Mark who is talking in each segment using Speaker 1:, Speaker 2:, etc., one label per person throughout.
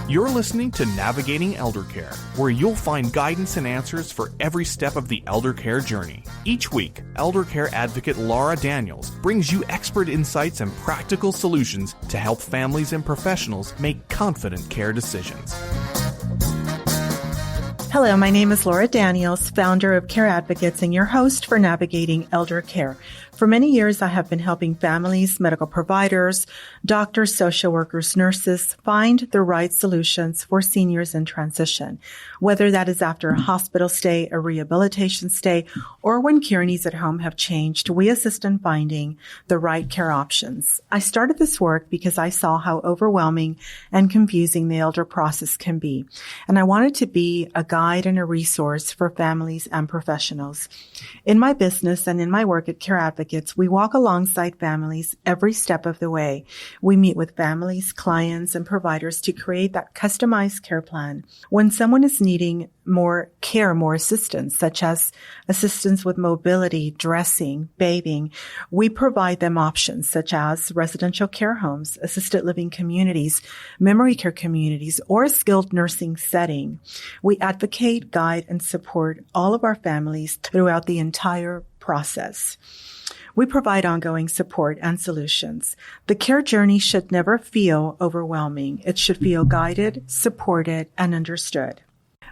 Speaker 1: You're listening to Navigating Eldercare, where you'll find guidance and answers for every step of the eldercare journey. Each week, eldercare advocate Laura Daniels brings you expert insights and practical solutions to help families and professionals make confident care decisions.
Speaker 2: Hello, my name is Laura Daniels, founder of Care Advocates and your host for Navigating Eldercare. For many years, I have been helping families, medical providers, doctors, social workers, nurses find the right solutions for seniors in transition, whether that is after a hospital stay, a rehabilitation stay, or when care needs at home have changed. We assist in finding the right care options. I started this work because I saw how overwhelming and confusing the elder process can be, and I wanted to be a guide and a resource for families and professionals. In my business and in my work at Care Advocates, we walk alongside families every step of the way. We meet with families, clients, and providers to create that customized care plan. When someone is needing more care, more assistance, such as assistance with mobility, dressing, bathing, we provide them options such as residential care homes, assisted living communities, memory care communities, or a skilled nursing setting. We advocate, guide, and support all of our families throughout the entire process. We provide ongoing support and solutions. The care journey should never feel overwhelming. It should feel guided, supported, and understood.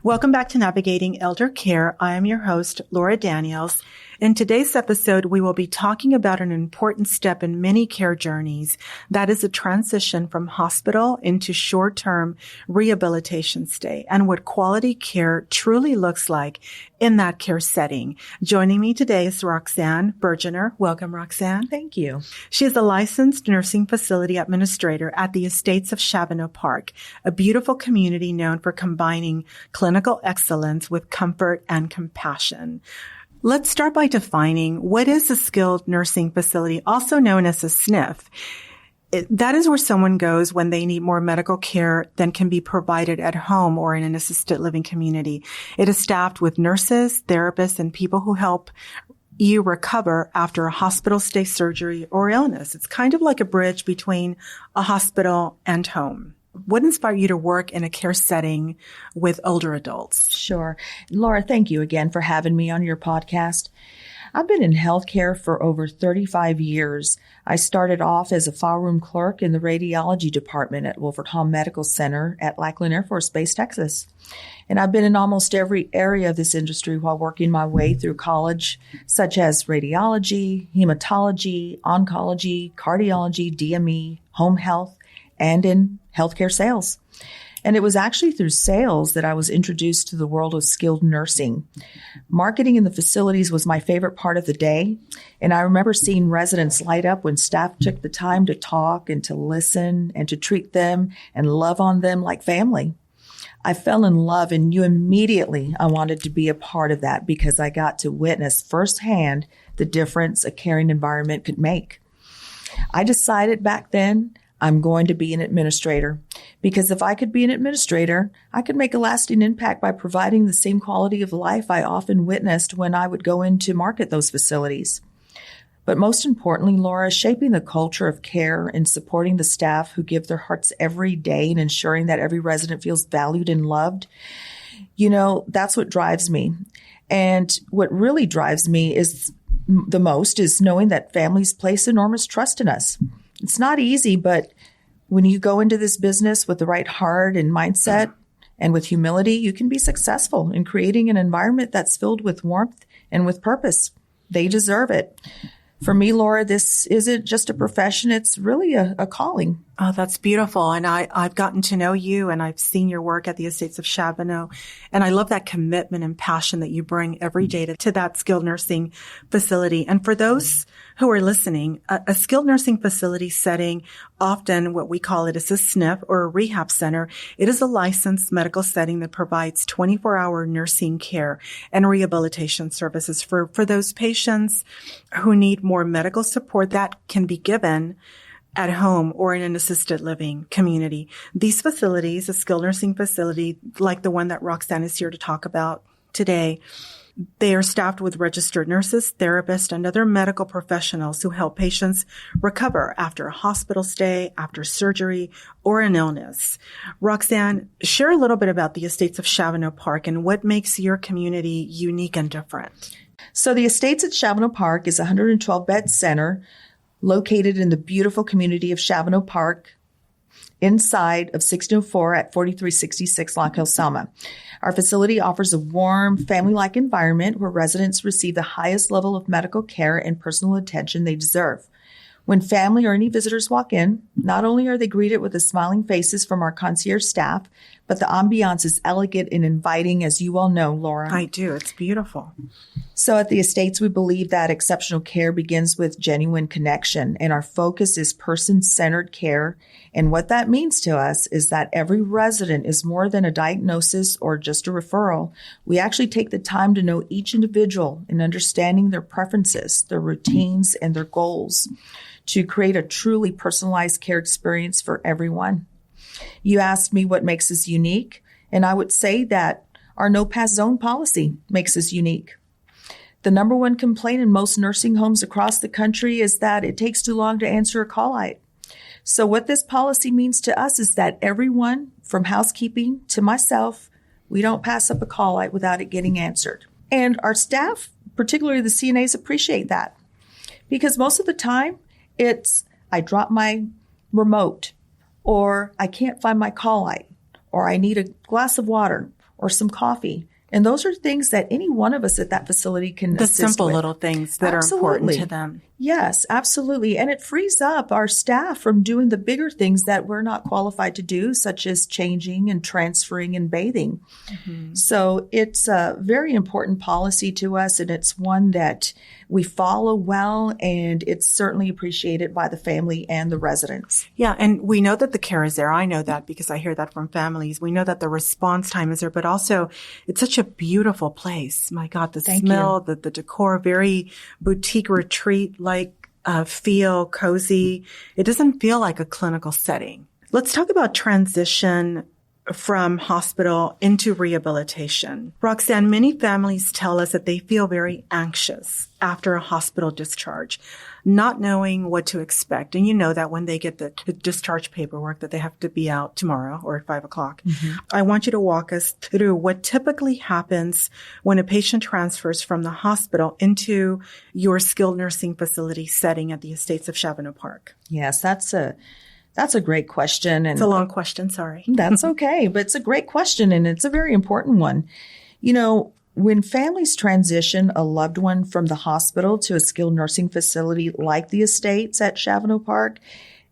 Speaker 2: Welcome back to Navigating Elder Care. I am your host, Laura Daniels. In today's episode, we will be talking about an important step in many care journeys. That is a transition from hospital into short-term rehabilitation stay and what quality care truly looks like in that care setting. Joining me today is Roxanne Burgener. Welcome, Roxanne.
Speaker 3: Thank you.
Speaker 2: She is a licensed nursing facility administrator at the Estates of Shavano Park, a beautiful community known for combining clinical excellence with comfort and compassion. Let's start by defining what is a skilled nursing facility, also known as a SNF. That is where someone goes when they need more medical care than can be provided at home or in an assisted living community. It is staffed with nurses, therapists, and people who help you recover after a hospital stay, surgery, or illness. It's kind of like a bridge between a hospital and home. What inspired you to work in a care setting with older adults?
Speaker 3: Sure. Laura, thank you again for having me on your podcast. I've been in healthcare for over 35 years. I started off as a file room clerk in the radiology department at Wolford Hall Medical Center at Lackland Air Force Base, Texas. And I've been in almost every area of this industry while working my way through college, such as radiology, hematology, oncology, cardiology, DME, home health, and in healthcare sales. And it was actually through sales that I was introduced to the world of skilled nursing. Marketing in the facilities was my favorite part of the day. And I remember seeing residents light up when staff took the time to talk and to listen and to treat them and love on them like family. I fell in love and knew immediately I wanted to be a part of that because I got to witness firsthand the difference a caring environment could make. I decided back then I'm going to be an administrator because if I could be an administrator, I could make a lasting impact by providing the same quality of life I often witnessed when I would go in to market those facilities. But most importantly, Laura, shaping the culture of care and supporting the staff who give their hearts every day and ensuring that every resident feels valued and loved, that's what drives me. And what really drives me is knowing that families place enormous trust in us. It's not easy, but when you go into this business with the right heart and mindset and with humility, you can be successful in creating an environment that's filled with warmth and with purpose. They deserve it. For me, Laura, this isn't just a profession. It's really a calling.
Speaker 2: Oh, that's beautiful. And I've gotten to know you and I've seen your work at the Estates of Shavano. And I love that commitment and passion that you bring every day to that skilled nursing facility. And for those who are listening, a skilled nursing facility setting, often what we call it is a SNF or a rehab center. It is a licensed medical setting that provides 24-hour nursing care and rehabilitation services for those patients who need more medical support that can be given at home or in an assisted living community. These facilities, a skilled nursing facility like the one that Roxanne is here to talk about today, They are staffed with registered nurses, therapists, and other medical professionals who help patients recover after a hospital stay, after surgery, or an illness. Roxanne, share a little bit about the Estates of Shavano Park and what makes your community unique and different.
Speaker 3: So the Estates at Shavano Park is a 112-bed center located in the beautiful community of Shavano Park, inside of 1604 at 4366 Lock Hill, Selma. Our facility offers a warm, family-like environment where residents receive the highest level of medical care and personal attention they deserve. When family or any visitors walk in, not only are they greeted with the smiling faces from our concierge staff, but the ambiance is elegant and inviting, as you all know, Laura.
Speaker 2: I do. It's beautiful.
Speaker 3: So at the Estates, we believe that exceptional care begins with genuine connection, and our focus is person-centered care. And what that means to us is that every resident is more than a diagnosis or just a referral. We actually take the time to know each individual and understanding their preferences, their routines, and their goals to create a truly personalized care experience for everyone. You asked me what makes us unique, and I would say that our no-pass zone policy makes us unique. The number one complaint in most nursing homes across the country is that it takes too long to answer a call-out. So what this policy means to us is that everyone, from housekeeping to myself, we don't pass up a call-out without it getting answered. And our staff, particularly the CNAs, appreciate that. Because most of the time, it's, I dropped my remote, or I can't find my call-out, or I need a glass of water or some coffee. And those are things that any one of us at that facility can assist with.
Speaker 2: The simple little things that are important to them.
Speaker 3: Yes, absolutely. And it frees up our staff from doing the bigger things that we're not qualified to do, such as changing and transferring and bathing. Mm-hmm. So it's a very important policy to us, and it's one that we follow well, and it's certainly appreciated by the family and the residents.
Speaker 2: Yeah, and we know that the care is there. I know that because I hear that from families. We know that the response time is there, but also it's such a beautiful place. My God, the smell, the decor, very boutique retreat-like feel, cozy. It doesn't feel like a clinical setting. Let's talk about transition from hospital into rehabilitation. Roxanne, many families tell us that they feel very anxious after a hospital discharge, not knowing what to expect. And you know that when they get the discharge paperwork that they have to be out tomorrow or at 5 o'clock. Mm-hmm. I want you to walk us through what typically happens when a patient transfers from the hospital into your skilled nursing facility setting at the Estates of Shavano Park.
Speaker 3: Yes, that's a great question. And
Speaker 2: it's a long question. Sorry.
Speaker 3: That's okay. But it's a great question, and it's a very important one. You know, when families transition a loved one from the hospital to a skilled nursing facility like the Estates at Shavano Park,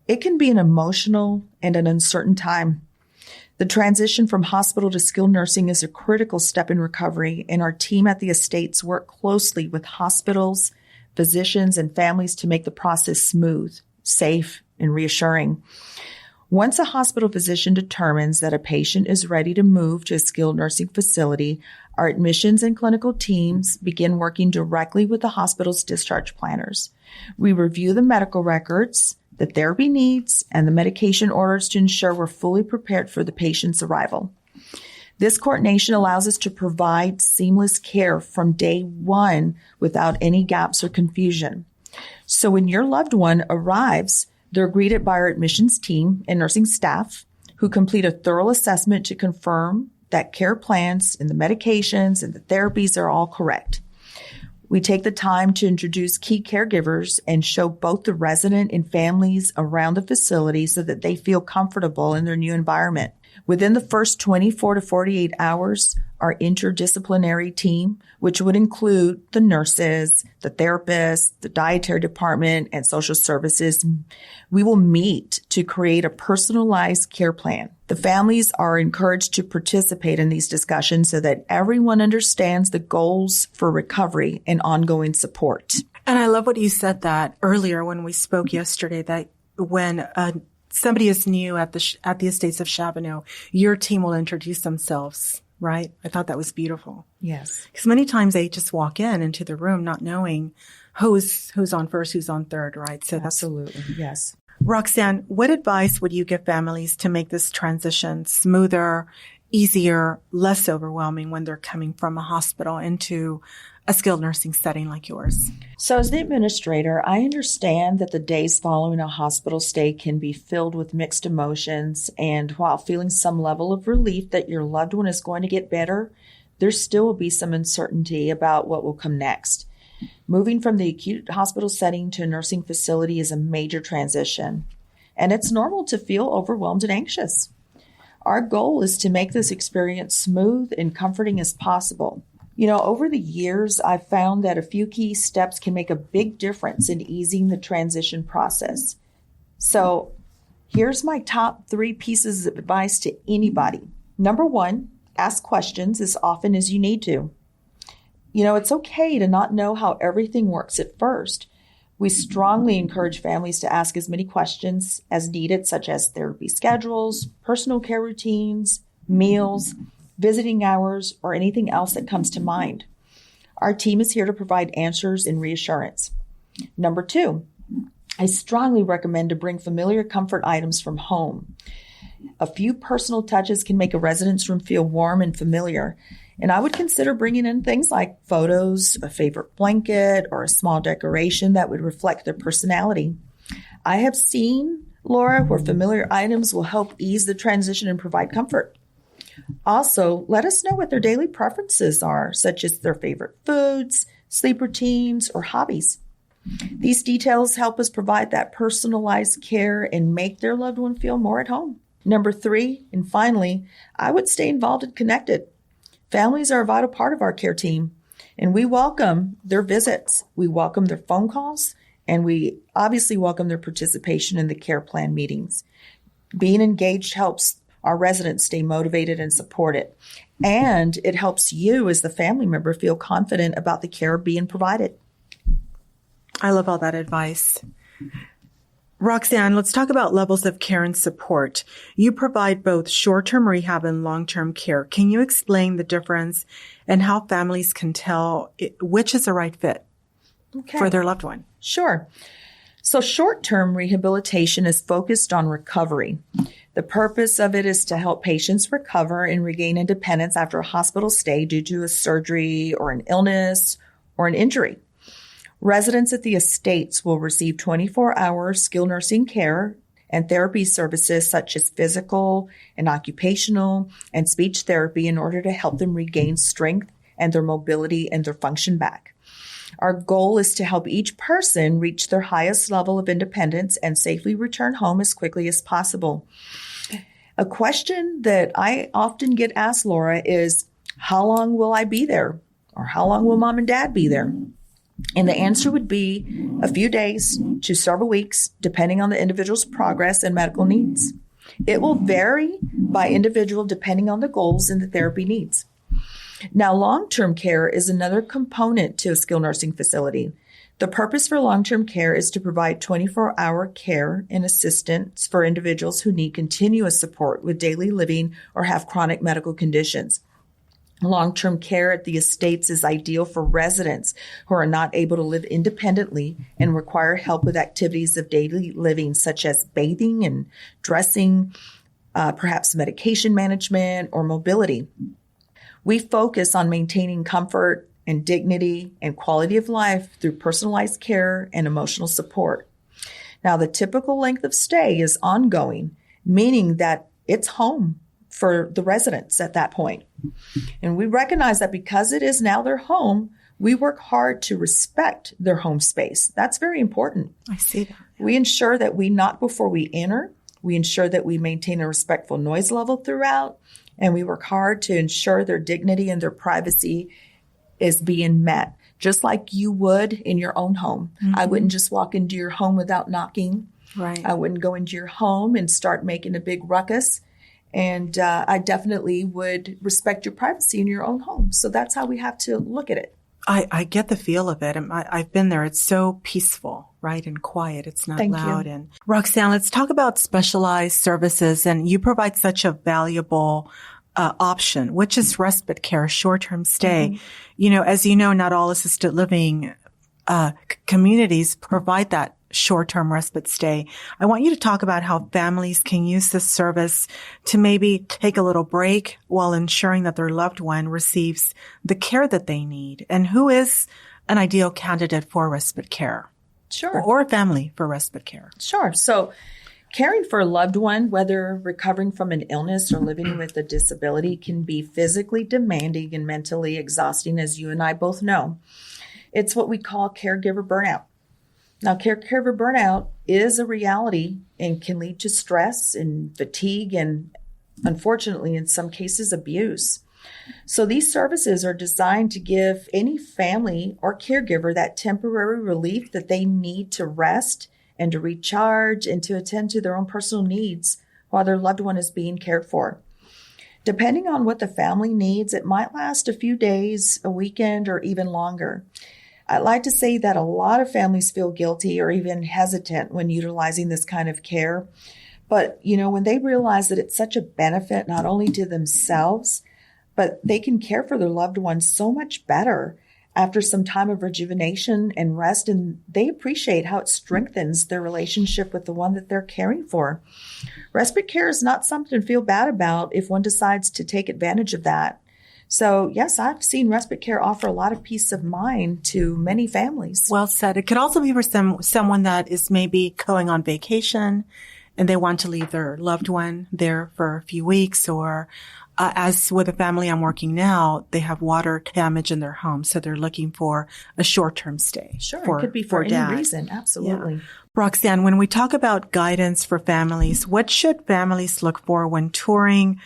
Speaker 3: it can be an emotional and an uncertain time. The transition from hospital to skilled nursing is a critical step in recovery, and our team at the Estates work closely with hospitals, physicians, and families to make the process smooth, safe, and reassuring. Once a hospital physician determines that a patient is ready to move to a skilled nursing facility, our admissions and clinical teams begin working directly with the hospital's discharge planners. We review the medical records, the therapy needs, and the medication orders to ensure we're fully prepared for the patient's arrival. This coordination allows us to provide seamless care from day one without any gaps or confusion. So when your loved one arrives, they're greeted by our admissions team and nursing staff who complete a thorough assessment to confirm that care plans and the medications and the therapies are all correct. We take the time to introduce key caregivers and show both the resident and families around the facility so that they feel comfortable in their new environment. Within the first 24 to 48 hours, our interdisciplinary team, which would include the nurses, the therapists, the dietary department, and social services, we will meet to create a personalized care plan. The families are encouraged to participate in these discussions so that everyone understands the goals for recovery and ongoing support.
Speaker 2: And I love what you said that earlier when we spoke yesterday, that when somebody is new at the Estates of Shavano, your team will introduce themselves, right? I thought that was beautiful.
Speaker 3: Yes.
Speaker 2: Because many times they just walk into the room not knowing who's on first, who's on third, right? So
Speaker 3: absolutely. Yes.
Speaker 2: Roxanne, what advice would you give families to make this transition smoother easier, less overwhelming when they're coming from a hospital into a skilled nursing setting like yours?
Speaker 3: So as the administrator, I understand that the days following a hospital stay can be filled with mixed emotions. And while feeling some level of relief that your loved one is going to get better, there still will be some uncertainty about what will come next. Moving from the acute hospital setting to a nursing facility is a major transition, and it's normal to feel overwhelmed and anxious. Our goal is to make this experience smooth and comforting as possible. Over the years, I've found that a few key steps can make a big difference in easing the transition process. So here's my top 3 pieces of advice to anybody. Number 1, ask questions as often as you need to. It's okay to not know how everything works at first. We strongly encourage families to ask as many questions as needed, such as therapy schedules, personal care routines, meals, visiting hours, or anything else that comes to mind. Our team is here to provide answers and reassurance. Number 2, I strongly recommend to bring familiar comfort items from home. A few personal touches can make a residence room feel warm and familiar. And I would consider bringing in things like photos, a favorite blanket, or a small decoration that would reflect their personality. I have seen, Laura, where familiar items will help ease the transition and provide comfort. Also, let us know what their daily preferences are, such as their favorite foods, sleep routines, or hobbies. These details help us provide that personalized care and make their loved one feel more at home. Number 3, and finally, I would stay involved and connected. Families are a vital part of our care team, and we welcome their visits. We welcome their phone calls, and we obviously welcome their participation in the care plan meetings. Being engaged helps our residents stay motivated and supported, and it helps you as the family member feel confident about the care being provided.
Speaker 2: I love all that advice. Roxanne, let's talk about levels of care and support. You provide both short-term rehab and long-term care. Can you explain the difference and how families can tell which is the right fit for their loved one?
Speaker 3: Sure. So short-term rehabilitation is focused on recovery. The purpose of it is to help patients recover and regain independence after a hospital stay due to a surgery or an illness or an injury. Residents at the estates will receive 24-hour skilled nursing care and therapy services such as physical and occupational and speech therapy in order to help them regain strength and their mobility and their function back. Our goal is to help each person reach their highest level of independence and safely return home as quickly as possible. A question that I often get asked, Laura, is how long will I be there? Or how long will mom and dad be there? And the answer would be a few days to several weeks, depending on the individual's progress and medical needs. It will vary by individual depending on the goals and the therapy needs. Now, long-term care is another component to a skilled nursing facility. The purpose for long-term care is to provide 24-hour care and assistance for individuals who need continuous support with daily living or have chronic medical conditions. Long-term care at the estates is ideal for residents who are not able to live independently and require help with activities of daily living, such as bathing and dressing, perhaps medication management or mobility. We focus on maintaining comfort and dignity and quality of life through personalized care and emotional support. Now, the typical length of stay is ongoing, meaning that it's home for the residents at that point. And we recognize that because it is now their home, we work hard to respect their home space. That's very important.
Speaker 2: I see that. Yeah.
Speaker 3: We ensure that we knock before we enter. We ensure that we maintain a respectful noise level throughout. And we work hard to ensure their dignity and their privacy is being met, just like you would in your own home. Mm-hmm. I wouldn't just walk into your home without knocking.
Speaker 2: Right.
Speaker 3: I wouldn't go into your home and start making a big ruckus. And I definitely would respect your privacy in your own home. So that's how we have to look at it.
Speaker 2: I get the feel of it. I've been there. It's so peaceful, right? And quiet. It's not loud. And Roxanne, let's talk about specialized services. And you provide such a valuable option, which is respite care, short-term stay. Mm-hmm. As you know, not all assisted living communities provide that short-term respite stay, I want you to talk about how families can use this service to maybe take a little break while ensuring that their loved one receives the care that they need, and who is an ideal candidate for respite care.
Speaker 3: Sure.
Speaker 2: Or a family for respite care.
Speaker 3: Sure. So caring for a loved one, whether recovering from an illness or living with a disability, can be physically demanding and mentally exhausting, as you and I both know. It's what we call caregiver burnout. Now, caregiver burnout is a reality and can lead to stress and fatigue and, unfortunately, in some cases, abuse. So these services are designed to give any family or caregiver that temporary relief that they need to rest and to recharge and to attend to their own personal needs while their loved one is being cared for. Depending on what the family needs, it might last a few days, a weekend, or even longer. I'd like to say that a lot of families feel guilty or even hesitant when utilizing this kind of care. But, when they realize that it's such a benefit not only to themselves, but they can care for their loved ones so much better after some time of rejuvenation and rest, and they appreciate how it strengthens their relationship with the one that they're caring for. Respite care is not something to feel bad about if one decides to take advantage of that. So, yes, I've seen respite care offer a lot of peace of mind to many families.
Speaker 2: Well said. It could also be for someone that is maybe going on vacation and they want to leave their loved one there for a few weeks, or as with a family I'm working now, they have water damage in their home, so they're looking for a short-term stay.
Speaker 3: Sure, it could be for any reason. Absolutely.
Speaker 2: Yeah. Roxanne, when we talk about guidance for families, what should families look for when touring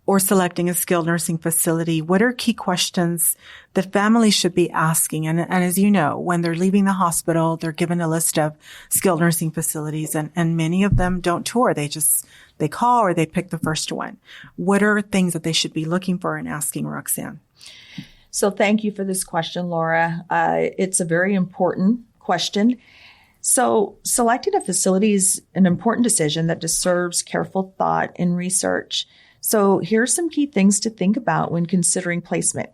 Speaker 2: or selecting a skilled nursing facility? What are key questions that families should be asking? And as you know, when they're leaving the hospital, they're given a list of skilled nursing facilities, and many of them don't tour. They call or they pick the first one. What are things that they should be looking for and asking, Roxanne?
Speaker 3: So thank you for this question, Laura. It's a very important question. So selecting a facility is an important decision that deserves careful thought and research. So here are some key things to think about when considering placement.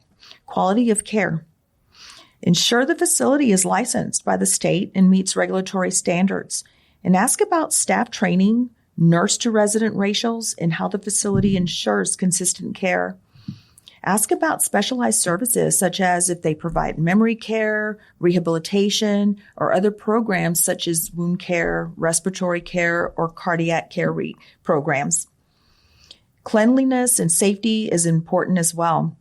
Speaker 3: Quality of care. Ensure the facility is licensed by the state and meets regulatory standards. And ask about staff training, nurse-to-resident ratios, and how the facility ensures consistent care. Ask about specialized services, such as if they provide memory care, rehabilitation, or other programs such as wound care, respiratory care, or cardiac care programs. Cleanliness and safety is important as well.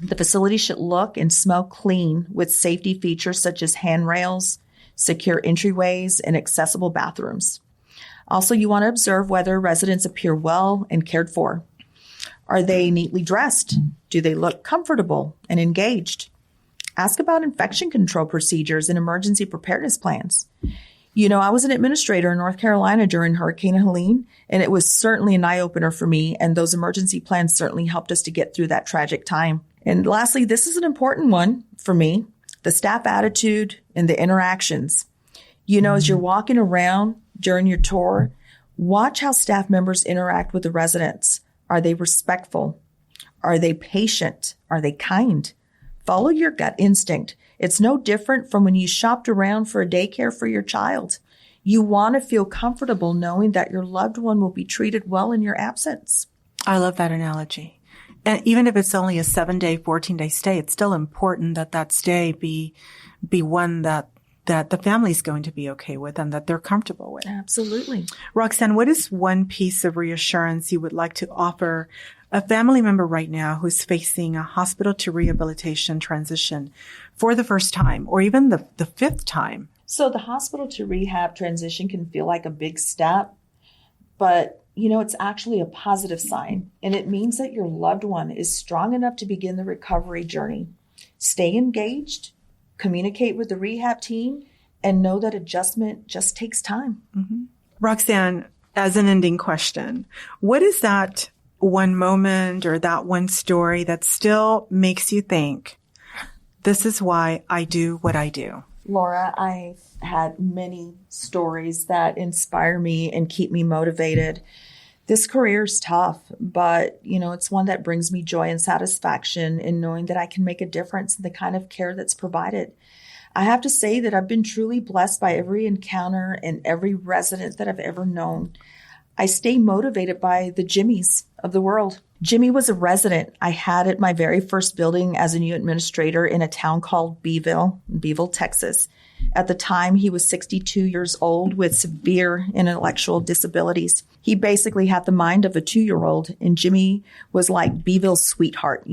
Speaker 3: The facility should look and smell clean with safety features such as handrails, secure entryways, and accessible bathrooms. Also, you want to observe whether residents appear well and cared for. Are they neatly dressed? Do they look comfortable and engaged? Ask about infection control procedures and emergency preparedness plans. I was an administrator in North Carolina during Hurricane Helene, and it was certainly an eye-opener for me, and those emergency plans certainly helped us to get through that tragic time. And lastly, this is an important one for me, the staff attitude and the interactions. As you're walking around during your tour, watch how staff members interact with the residents. Are they respectful? Are they patient? Are they kind? Follow your gut instinct. It's no different from when you shopped around for a daycare for your child. You want to feel comfortable knowing that your loved one will be treated well in your absence.
Speaker 2: I love that analogy. And even if it's only a 7-day, 14-day stay, it's still important that stay be one that the family's going to be okay with and that they're comfortable with.
Speaker 3: Absolutely.
Speaker 2: Roxanne, what is one piece of reassurance you would like to offer a family member right now who's facing a hospital to rehabilitation transition for the first time or even the fifth time?
Speaker 3: So the hospital to rehab transition can feel like a big step, but it's actually a positive sign, and it means that your loved one is strong enough to begin the recovery journey. Stay engaged, communicate with the rehab team, and know that adjustment just takes time.
Speaker 2: Mm-hmm. Roxanne, as an ending question, what is that one moment or that one story that still makes you think, this is why I do what I do?
Speaker 3: Laura, I've had many stories that inspire me and keep me motivated. This career is tough, but, it's one that brings me joy and satisfaction in knowing that I can make a difference in the kind of care that's provided. I have to say that I've been truly blessed by every encounter and every resident that I've ever known. I stay motivated by the Jimmies of the world. Jimmy was a resident I had at my very first building as a new administrator in a town called Beeville, Texas. At the time, he was 62 years old with severe intellectual disabilities. He basically had the mind of a 2-year-old, and Jimmy was like Beeville's sweetheart,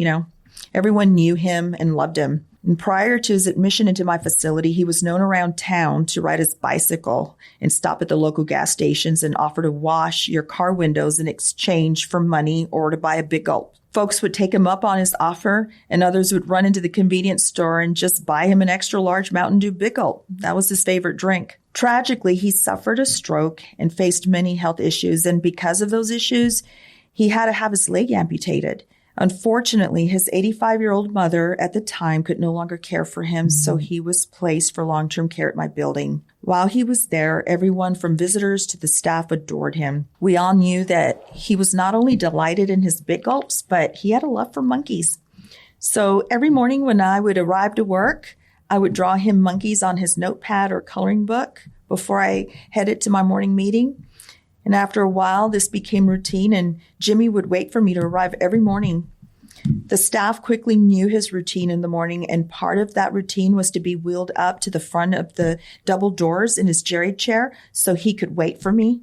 Speaker 3: Everyone knew him and loved him. And prior to his admission into my facility, he was known around town to ride his bicycle and stop at the local gas stations and offer to wash your car windows in exchange for money or to buy a Big Gulp. Folks would take him up on his offer, and others would run into the convenience store and just buy him an extra large Mountain Dew Big Gulp. That was his favorite drink. Tragically, he suffered a stroke and faced many health issues, and because of those issues, he had to have his leg amputated. Unfortunately, his 85-year-old mother at the time could no longer care for him, so he was placed for long-term care at my building. While he was there, everyone from visitors to the staff adored him. We all knew that he was not only delighted in his Big Gulps, but he had a love for monkeys. So every morning when I would arrive to work, I would draw him monkeys on his notepad or coloring book before I headed to my morning meeting. And after a while, this became routine, and Jimmy would wait for me to arrive every morning. The staff quickly knew his routine in the morning, and part of that routine was to be wheeled up to the front of the double doors in his jerry chair so he could wait for me.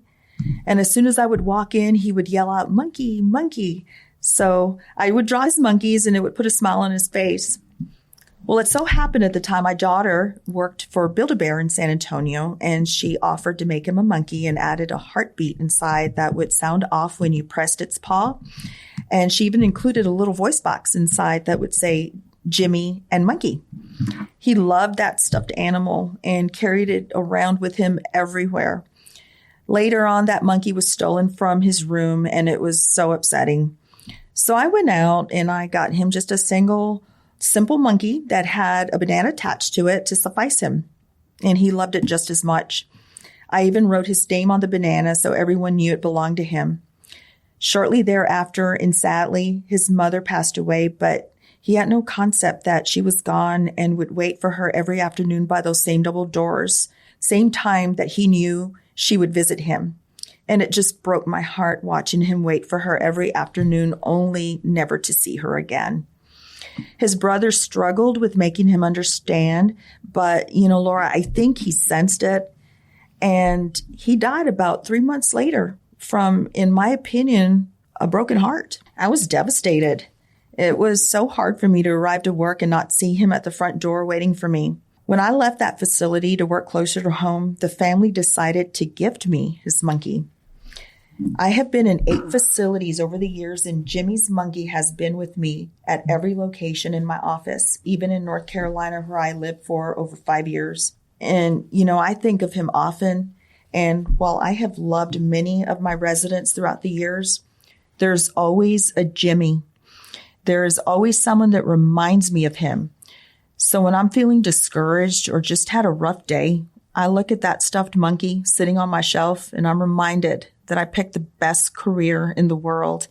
Speaker 3: And as soon as I would walk in, he would yell out, "Monkey, monkey." So I would draw his monkeys, and it would put a smile on his face. Well, it so happened at the time my daughter worked for Build-A-Bear in San Antonio, and she offered to make him a monkey and added a heartbeat inside that would sound off when you pressed its paw. And she even included a little voice box inside that would say Jimmy and Monkey. He loved that stuffed animal and carried it around with him everywhere. Later on, that monkey was stolen from his room, and it was so upsetting. So I went out and I got him just a simple monkey that had a banana attached to it to suffice him. And he loved it just as much. I even wrote his name on the banana so everyone knew it belonged to him. Shortly thereafter, and sadly, his mother passed away, but he had no concept that she was gone and would wait for her every afternoon by those same double doors, same time that he knew she would visit him. And it just broke my heart watching him wait for her every afternoon, only never to see her again. His brother struggled with making him understand, but, Laura, I think he sensed it. And he died about 3 months later from, in my opinion, a broken heart. I was devastated. It was so hard for me to arrive to work and not see him at the front door waiting for me. When I left that facility to work closer to home, the family decided to gift me his monkey. I have been in 8 facilities over the years, and Jimmy's monkey has been with me at every location in my office, even in North Carolina, where I lived for over 5 years. And, I think of him often. And while I have loved many of my residents throughout the years, there's always a Jimmy. There is always someone that reminds me of him. So when I'm feeling discouraged or just had a rough day, I look at that stuffed monkey sitting on my shelf, and I'm reminded that I picked the best career in the world.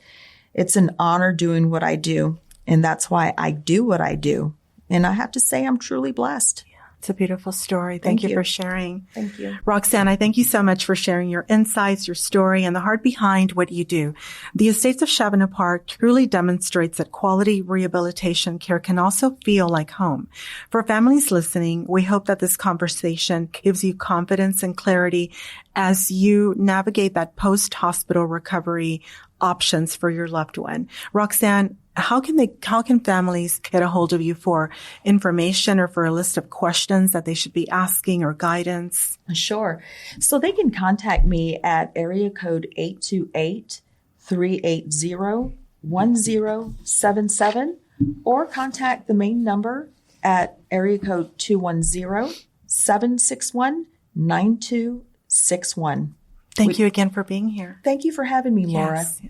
Speaker 3: It's an honor doing what I do, and that's why I do what I do. And I have to say I'm truly blessed.
Speaker 2: It's a beautiful story. Thank you for sharing.
Speaker 3: Thank you.
Speaker 2: Roxanne, I thank you so much for sharing your insights, your story, and the heart behind what you do. The Estates of Shavano Park truly demonstrates that quality rehabilitation care can also feel like home. For families listening, we hope that this conversation gives you confidence and clarity as you navigate that post-hospital recovery options for your loved one. Roxanne, how can families get a hold of you for information or for a list of questions that they should be asking or guidance?
Speaker 3: Sure. So they can contact me at area code 828-380-1077 or contact the main number at area code 210-761-9261.
Speaker 2: Thank you again for being here.
Speaker 3: Thank you for having me, Laura.
Speaker 2: Yes.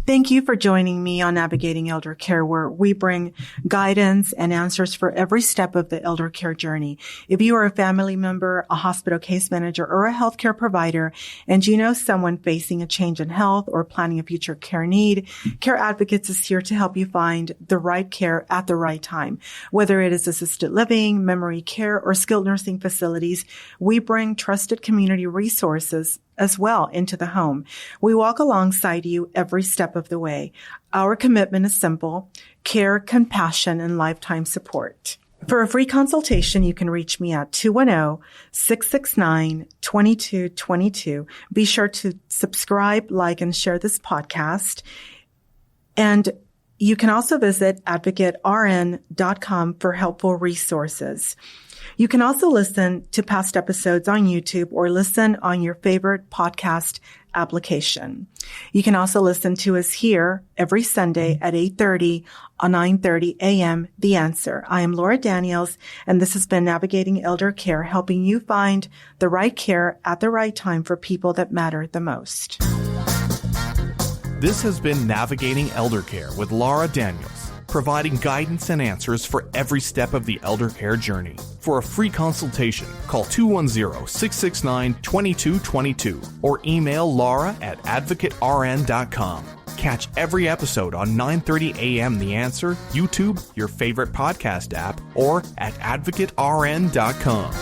Speaker 2: Thank you for joining me on Navigating Elder Care, where we bring guidance and answers for every step of the elder care journey. If you are a family member, a hospital case manager, or a healthcare provider, and you know someone facing a change in health or planning a future care need, Care Advocates is here to help you find the right care at the right time. Whether it is assisted living, memory care, or skilled nursing facilities, we bring trusted community resources as well into the home. We walk alongside you every step of the way. Our commitment is simple: care, compassion, and lifetime support. For a free consultation, you can reach me at 210-669-2222. Be sure to subscribe, like, and share this podcast. And you can also visit advocatern.com for helpful resources. You can also listen to past episodes on YouTube or listen on your favorite podcast application. You can also listen to us here every Sunday at 8:30 on 9:30 a.m. The Answer. I am Laura Daniels, and this has been Navigating Elder Care, helping you find the right care at the right time for people that matter the most.
Speaker 1: This has been Navigating Elder Care with Laura Daniels, providing guidance and answers for every step of the elder care journey. For a free consultation, call 210-669-2222 or email laura@advocatern.com. Catch every episode on 9:30 a.m. The Answer, YouTube, your favorite podcast app, or at advocatern.com.